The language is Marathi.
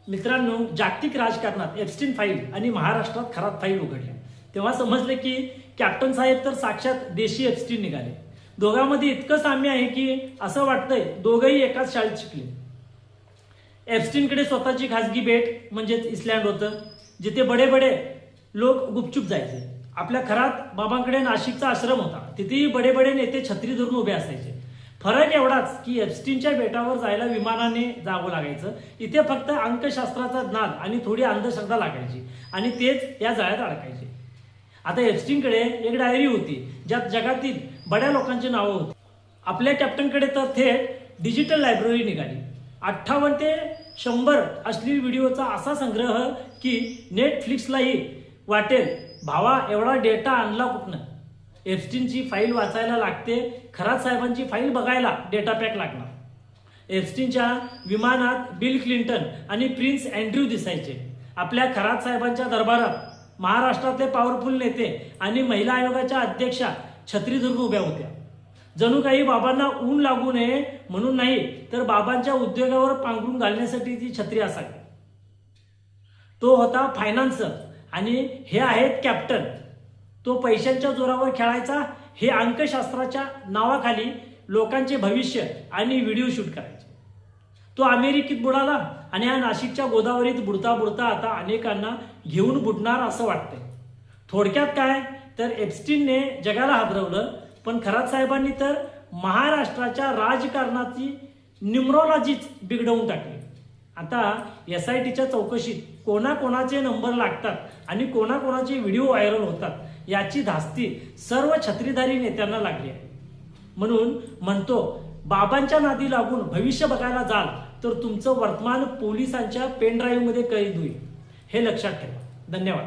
मित्रांनो, जागतिक राजकारणात एप्स्टीन फाईल आणि महाराष्ट्रात खराब फाईल उघडल्या तेव्हा समजले की कॅप्टन साहेब तर साक्षात देशी एप्स्टीन निघाले. दोघांमध्ये इतकं साम्य आहे की असं वाटतंय दोघंही एकाच शाळेत शिकले. एप्स्टीनकडे स्वतःची खासगी बेट म्हणजेच इसलँड होतं, जिथे बडे बडे लोक गुपचूप जायचे. आपल्या खरात बाबांकडे नाशिकचा आश्रम होता, तिथेही बडे बडे नेते छत्री धरून उभे असायचे. फरक एवढाच की एप्स्टीनच्या बेटावर जायला विमानाने जावं लागायचं. इथे फक्त अंकशास्त्राचा ज्ञान आणि थोडी अंधश्रद्धा लागायची आणि तेच या जाळ्यात अडकायचे. आता एप्स्टीनकडे एक डायरी होती ज्यात जगातील बड्या लोकांची नावं होती. आपल्या कॅप्टनकडे तर थेट डिजिटल लायब्ररी निघाली. 58 ते 100 अश्लील व्हिडिओचा असा संग्रह की नेटफ्लिक्सलाही वाटेल भावा एवढा डेटा आणला कुठनं. एप्स्टीनची फाईल वाचायला लागते, खरात साहेबांची फाईल बघायला डेटा पॅक लागणार. एप्स्टीनच्या विमानात बिल क्लिंटन आणि प्रिन्स अँड्र्यू दिसायचे. आपल्या खरात साहेबांच्या दरबारात महाराष्ट्रातले पॉवरफुल नेते आणि महिला आयोगाच्या अध्यक्षा छत्री धरून उभ्या होत्या. जणू काही बाबांना ऊन लागू नये म्हणून नाही, तर बाबांच्या उद्योगावर पांघरून घालण्यासाठी ती छत्री असावी. तो होता फायनान्सर आणि हे आहेत कॅप्टन. तो पैशांच्या जोरावर खेळायचा, हे अंकशास्त्राच्या नावाखाली लोकांचे भविष्य आणि व्हिडिओ शूट करायचे. तो अमेरिकेत बुडाला आणि हा नाशिकच्या गोदावरीत बुडता बुडता आता अनेकांना घेऊन बुडणार असं वाटतंय. थोडक्यात काय तर एप्स्टीनने जगाला हादरवलं, पण खरात साहेबांनी तर महाराष्ट्राच्या राजकारणाची न्यूमरोलॉजीच बिघडवून टाकली. आता SITच्या चौकशीत कोणाकोणाचे नंबर लागतात आणि कोणाकोणाचे व्हिडिओ व्हायरल होतात याची धास्ती सर्व छत्रीधारी नेत्यांना लागली आहे. म्हणून म्हणतो, बाबांच्या नादी लागून भविष्य बघायला जाल तर तुमचं वर्तमान पोलिसांच्या पेन ड्राईव्ह मध्ये कैद होईल. हे लक्षात ठेवा. धन्यवाद.